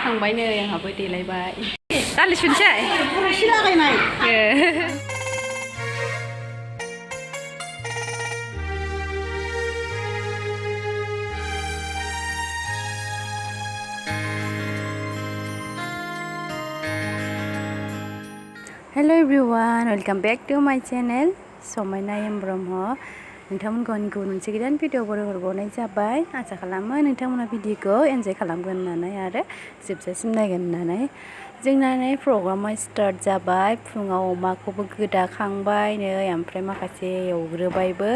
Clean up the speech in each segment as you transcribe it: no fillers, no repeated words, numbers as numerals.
खांबाय नै आंहाबो देलायबाय दालि सुनोसै सिलागायनाय hello everyone welcome back to my channel समायना एम ब्रह्म नोंथांमोनखौ आंनि गुबुन मोनसे गोदान भिडिअ हरबावनाय जाबाय आसा खालामो नोंथांमोना भिडिअखौ एन्जय खालामगोन होननानै आरो जोबजासिम नायगोन होननानै जोंना नै प्रग्रामा स्टार्ट जाबाय फुङाव अमाखौबो गोदाखांबाय नै ओमफ्राय माखासे एवग्रोबायबो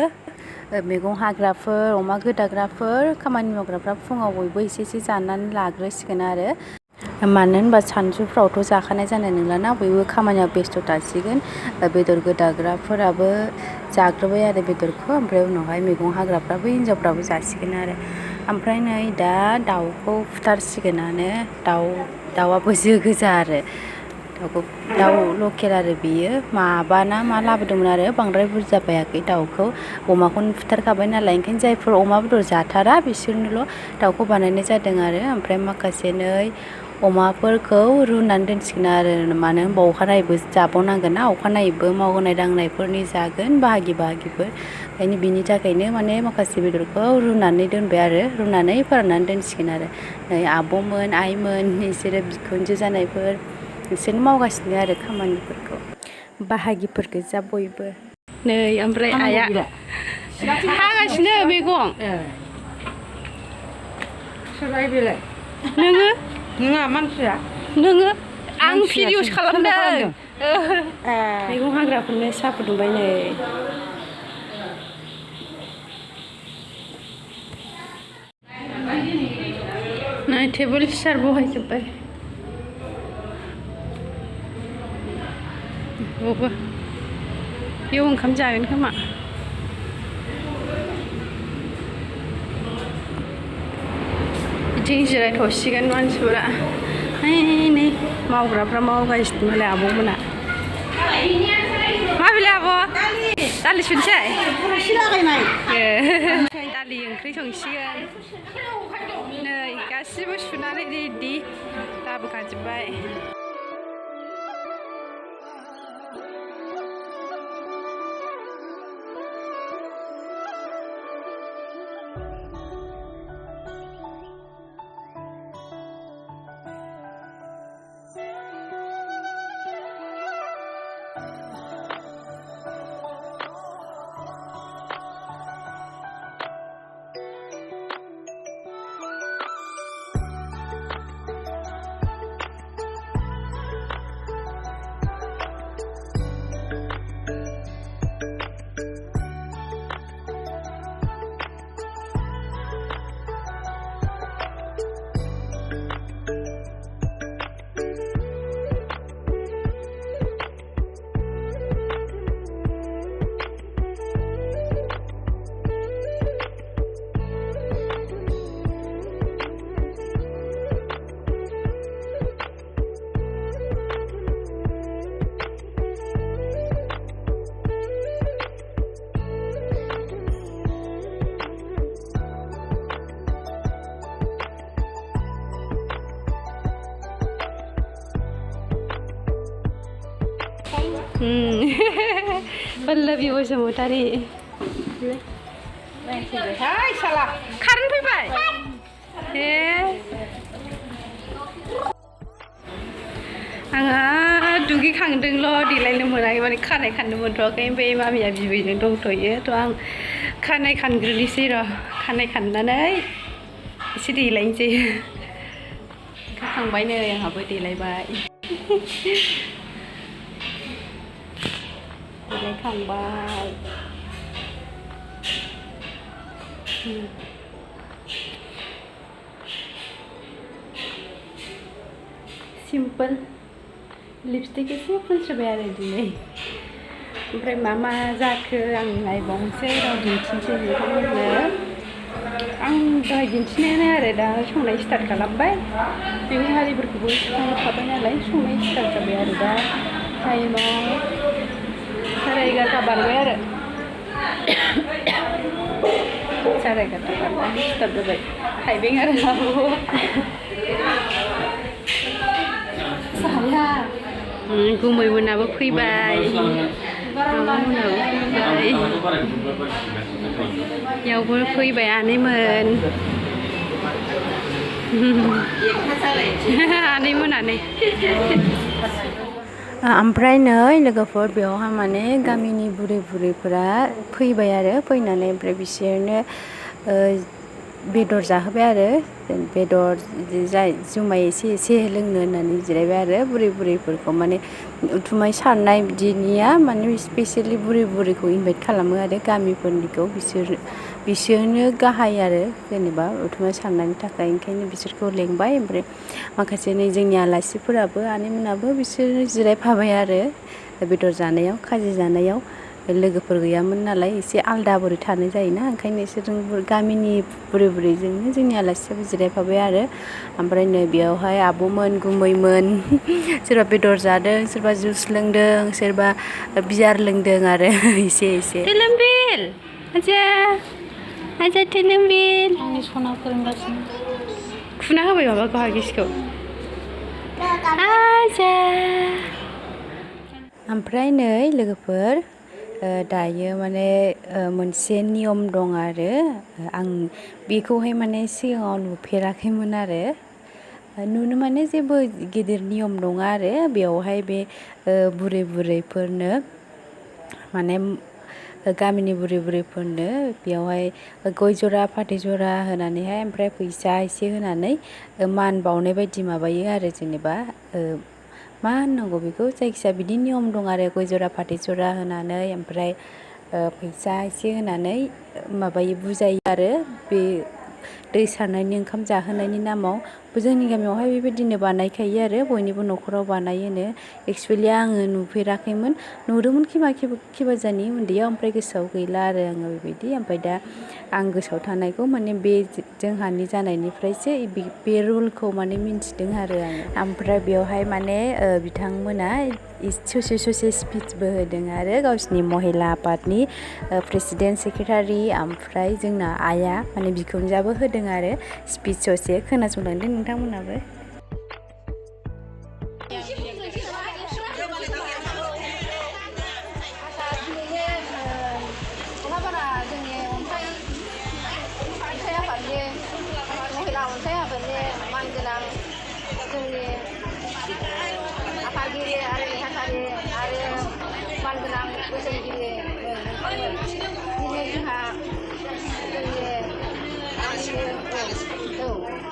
मैगं हाग्राफोर अमा गोदाग्राफोर खामानि मावग्राफ्रा फुङाव बयबो एसे जानानै लाग्रोसिगोन आरो मानो होनबा सानजौफ्रावथ' जाखानाय जानाय नंलाना बयबो खामानियाव बेस्थ' थासिगोन बेदर गोदाग्राफोराबो जाग्रोबाय आरो बेदरखौ ओमफ्राय उनावहाय मैगं हाग्राफ्राबो हिन्जावफ्राबो जासिगोन आरो ओमफ्राय नै दा दाउखौ फुथारसिगोनानो दाउआबो जो गोजा आरो दाउ लकेल आरो बियो माबाना मा लाबोदोंमोन आरो बांद्राय बुरजा बायाखै दाउखौ अमाखौनो फुथारखाबाय नालाय ओंखायनो जायफोर अमा बेदर जाथारा बिसोरनोल' दाउखौ बानायनाय जादों आरो ओमफ्राय माखासे नै अमाफोरखौ रुनानै दोनसिगोन आरो मानो होनबा अखानायैबो जाबावनांगोन ना अखानायैबो मावनाय दांनायफोरनि जागोन बाहागिफोर ओंखायनो बिनि थाखायनो माने माखासे बेदरखौ रुनानै दोनबाय आरो रुनानै फोराननानै दोनसिगोन आरो नै आब'मोन आइमोन बिसोरो बिखुनजो जानायफोर बिसोरनो मावगासिनो आरो खामानिफोरखौ बाहागिफोर गोजा बयबो नै ओमफ्राय आइया हागासिनो मैगं सोरबाय बेलाय नोङो नोङा मानसिया नोङो आं भिडिअ'सो खालामदों मैगं हाग्राफोरनो साहा फुदुंबाय नै टेबोल चेयार बहायजोब्बाय बबो बेयाव ओंखाम जागोन खोमा बिथिं जिरायथ'सिगोन मानसिफोरा नै मावग्राफ्रा मावगासिनो मालाय आब'मोना मा बेलाय आब' दालि सुनोसै सिलागायनाय दालि ओंख्रि संसिगोन नै गासिबो सुनानै रेडि लाबोखाजोब्बाय पल्लवी बसुमतारी कारेन्ट फैबाय आंहा दुगैखांदोंल' देलायनो मोनाखै माने खानाय खाननो मोनथ'वाखै ओमफ्राय मामिया बिबैजों दंथ'यो थ' आं खानाय खानग्रोनोसै र' खानाय खाननानै एसे देलायनोसै खांबाय नै आंहाबो देलायबाय देलायखांबाय सिम्पोल लिपस्टिक एसे फुनस्रोबाय आरो दिनै ओमफ्राय मा जाखो आं नायबावनोसै राव दिन्थिनोसै नोंथांमोननो आं दहाय दिन्थिनायानो आरो दा संनाय स्टार्ट खालामबाय मैगं हारिफोरखौबो संखाबाय नालाय संनाय स्टार्ट जाबाय आरो दा टाइमाव 11:30 बारबाय आरो साराय गाथा स्टार्ट जाबाय थाइबें आरो साया गुमै मोनाबो फैबाय माबामोनाबो फैबाय बेयावबो फैबाय आनैमोन आनैमोनानै ओमफ्राय नै लोगोफोर बेयावहा माने गामिनि बुरै बुरैफोरा फैबाय आरो फैनानै ओमफ्राय बिसोरनो बेदर जाहोबाय आरो बेदर जाय जुमाय एसे एसे लोंनो होननानै जिरायबाय आरो बुरै बुरैफोरखौ माने उथुमाय सारनाय बिदिनिया माने स्पेसियेलि बुरै बुरैखौ इनभाइट खालामो आरो गामिफोरनिखौ बिसोरनो गाहाय आरो जेनेबा उथुमाय सारनायनि थाखाय ओंखायनो बिसोरखौ लेंबाय ओमफ्राय माखासे नै जोंनि आलासिफोराबो आनैमोनाबो बिसोर जिरायफाबाय आरो बेदर जानायाव खाजि जानायाव लोगोफोर गैयामोन नालाय एसे आलदा बोरै थानाय जायोना ओंखायनो बिसोरजों गामिनि बुरै बुरैजोंनो जोंनि आलासियाबो जिरायफाबाय आरो ओमफ्राय नै बेयावहाय आब'मोन गुमैमोन सोरबा बेदर जादों सोरबा जुस लोंदों सोरबा बियार लोंदों आरो एसे एसे थेलेम्बिल आजा आजा थेलेम्बिल आंनि सना फोरोंगासिनो खुना होबाय माबाखौ हागिसखौ आजा ओमफ्राय नै लोगोफोर दायो माने मोनसे नियम दं आरो आं बेखौहाय माने सिगाङाव नुफेराखैमोन आरो नुनो माने जेबो गिदिर नियम नङा आरो बेयावहाय बे बुरै बुरैफोरनो माने गामिनि बुरै बुरैफोरनो बेयावहाय गय जरा फाथै जरा होनानैहाय ओमफ्राय फैसा एसे होनानै मान बावनाय बायदि माबायो आरो जेनेबा मा होननांगौ बेखौ जायखिजाया बिदि नियम दं आरो गय जरा फाथै जरा होनानै ओमफ्राय फैसा एसे होनानै माबायो बुजायो आरो बे दै सारनायनि ओंखाम जाहोनायनि नामाव जोंनि गामियावहाय बेबायदिनो बानायखायो आरो बयनिबो न'खराव बानायोनो एक्सुवेलि आङो नुफेराखैमोन नुदोंमोन खिबाजानि उन्दैयाव ओमफ्राय गोसोआव गैला आरो आङो बेबायदि ओमफ्राय दा आं गोसोआव थानायखौ माने बे जोंहानि जानायनिफ्रायसो बे रुलखौ माने मिन्थिदों आरो आङो ओमफ्राय बेवहाय माने बिथांमोना ससे ससे स्पिचबो होदों आरो गावसिनि महिला आफादनि प्रेसिडेन्ट सेक्रेटारि ओमफ्राय जोंना आइया माने बिखुनजोआबो होदों आरो स्पिच ससे खोनासंलांदों नोंथांमोनाबो आफादगिरि आरो नेहाथारि आरो मानगोनां बोसोनगिरि दिनै जोंहा जोंनि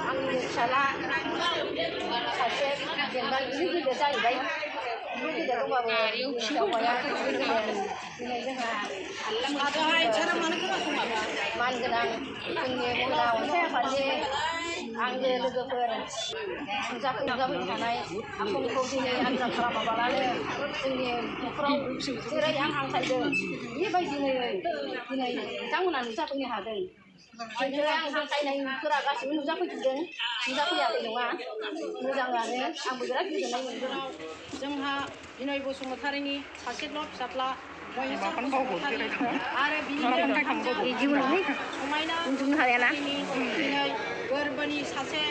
आंनि फिसाला सासे जेनेबा गिदिर गिदिर जाहैबाय गिदिर गिदिर दंबाबो फिसाया दिनै जोंहा मानगोनां जोंनि महिला अनसाय आफादनि आंनि लोगोफोर नुजाफैनो थानाय आखुखौ दिनै आनजाद खालामाबालानो जोंनि न'खराव जेरै आं हांख्रायदों बेबायदिनो दिनै बिथांमोना नुजाफैनो हादों खिन्थु आं हांख्रायनायफोरा गासिबो नुजाफैजोबदों नुजाफैयाखै नङा मोजाङानो आंबो बिराद गोजोननाय मोनदों जोंहा बिनय बसुमतारिनि सासेल' फिसाज्ला आरो समायना दिनै गोरबोनि सासे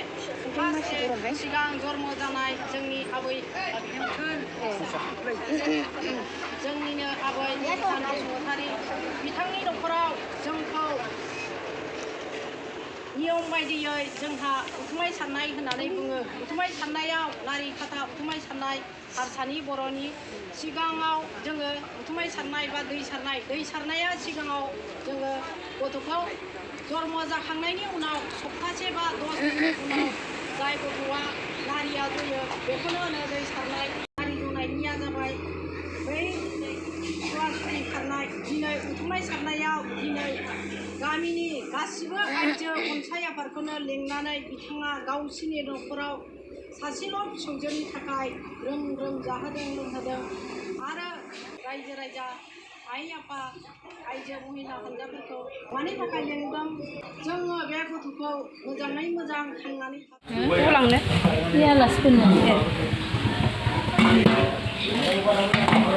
सिगां जन्म जानाय जोंनि आबै जोंनिनो आबै भुटान बसुमतारि बिथांनि न'खराव जोंखौ नियम बायदियै जोंहा उथुमाय सारनाय होननानै बुङो उथुमाय सारनायाव नारि खाथा उथुमाय सारनाय हारसानि बर'नि सिगाङाव जोङो उथुमाय सारनाय बा दै सारनाया सिगाङाव जोङो गथ'खौ जन्म जाखांनायनि उनाव सप्तासे बा 10 दिननि उनाव जाय गथ'आ नारिया जयो बेखौनो होनो दै सारनाय नारि जनायनिया जाबाय बै सुवा-सुथि खारनाय दिनै उथुमाय सारनायाव दिनै गामिनि गासिबो आइजो अनसाय आफादखौनो लिंनानै बिथाङा गावसिनि न'खराव सासेल' फिसौजोनि थाखाय ग्रोम ग्रोम जाहोदों लोंहोदों आरो रायजो राजा आइ आफा आइजो महिला हानजाफोरखौ मानि थाखाय लिंदों जोङो बे गथ'खौ मोजाङै मोजां थांनानै लांनो आलासिफोरनो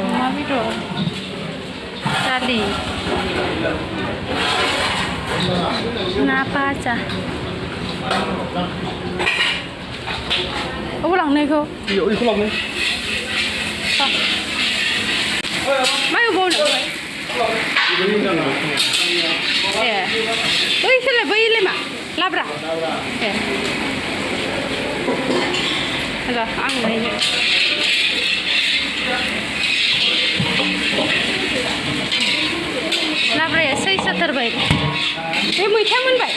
अमा बेदर दालि ना फाजा अबाव लांनो इखौ इखौ लांनो मा अबाव ए बैसोलाय बैलाय मा लाब्रा ए र' आं नायनो लाब्राया सै जाथारबाय बे मैथा मोनबाय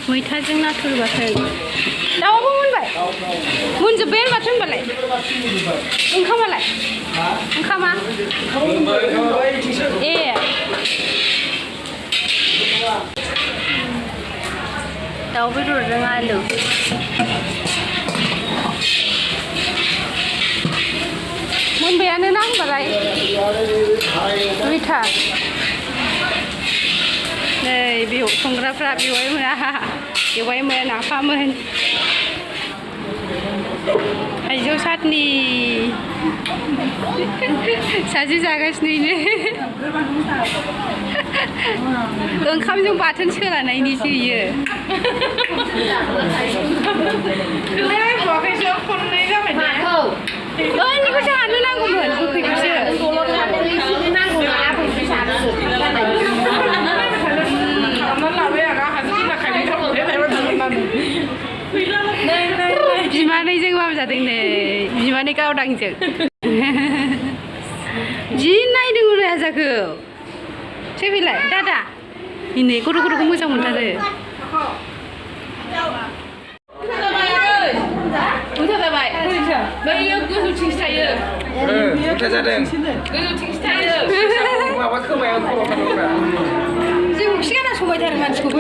मैथाजों नाथुर बाथोन दाउआबो मोनबाय मोनजोब्बाय माथो होनबालाय ओंखामालाय ओंखामा ए दाउ बेदरजों आलु मोनबायानो ना होनबालाय दुइथा नै बेव संग्राफ्रा बेवाइमोन आफामोन थाइजौ सातनि सासे जागासिनो ओंखामजों बाथोन सोलानायनिसो इयो ओनिखौसो हानो नांगौमोन गोखैखौसो बिमानैजों माबा जादों नै बिमानै गावदांजों जि नायदों राजाखौ फैलाय दादा इनै गथ'खौ मोजां मोनथारो उल्था जाबाय बैयो गोजौथिंसो थायो उल्था जादों गोजौथिंसो थायो माबा खोमाया जों सिगां समायथारो मानसिखौबो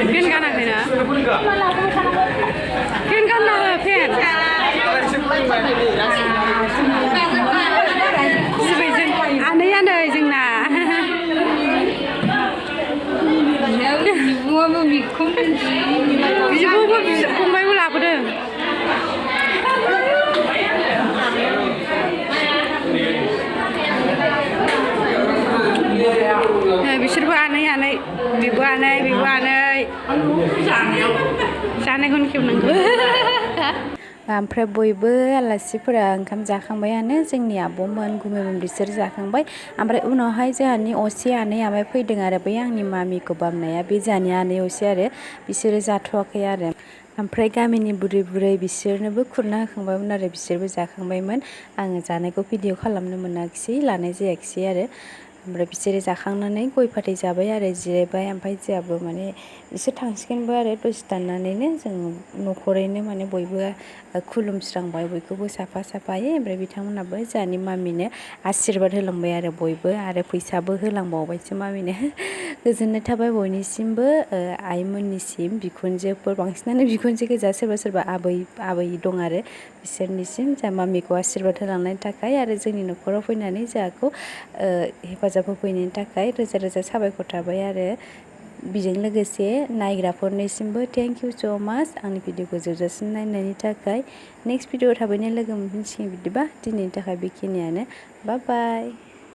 फेन गानाखैना फेन गानना हो फेन आनैयानो जोंना बिब'बो फंबायबो लाबोदों बिसोरबो आनै बिबो आनै जानायखौनो खेवनांगौ ओमफ्राय बयबो आलासिफोरा ओंखाम जाखांबायानो जोंनि आब'मोन गुमैमोन बिसोर जाखांबाय ओमफ्राय उनावहाय जोंहानि असे आनै आमाय फैदों आरो बै आंनि मामिखौ बामनाया बे जोंहानि आनै असे आरो बिसोरो जाथ'वाखै आरो ओमफ्राय गामिनि बुरै बिसोरनोबो खुरना होखांबायमोन आरो बिसोरबो जाखांबायमोन आङो जानायखौ भिडिअ खालामनो मोनाखिसै लानाय जायाखिसै आरो ओमफ्राय बिसोरो जाखांनानै गय फाथै जाबाय आरो जिरायबाय ओमफ्राय जोंहाबो माने बिसोर थांसिगोनबो आरो दसे दाननानैनो जों न'खरैनो माने बयबो खुलुमस्रांबाय बयखौबो साफायै ओमफ्राय बिथांमोनाबो जोंहानि मामिनो आशीर्बाद होलांबाय आरो बयबो आरो फैसाबो होलांबावबायसो मामिनो गोजोननाय थाबाय बयनिसिमबो आइमोननिसिम बिखुनजोफोर बांसिनानो बिखुनजो गोजा सोरबा आबै दं आरो बिसोरनिसिम जोंहा मामिखौ आशीर्बाद होलांनायनि थाखाय आरो जोंनि न'खराव फैनानै जोंहाखौ हेफाजाब होफैनायनि थाखाय रोजा साबायखर थाबाय आरो बेजों लोगोसे नायग्राफोरनिसिमबो थेंक इउ स' माच आंनि भिडिअखौ जोबजासिम नायनायनि थाखाय नेक्स्ट भिडिअ थाबैनो लोगो मोनफिनसिगोन बिदिबा दिनैनि थाखाय बेखिनियानो बाय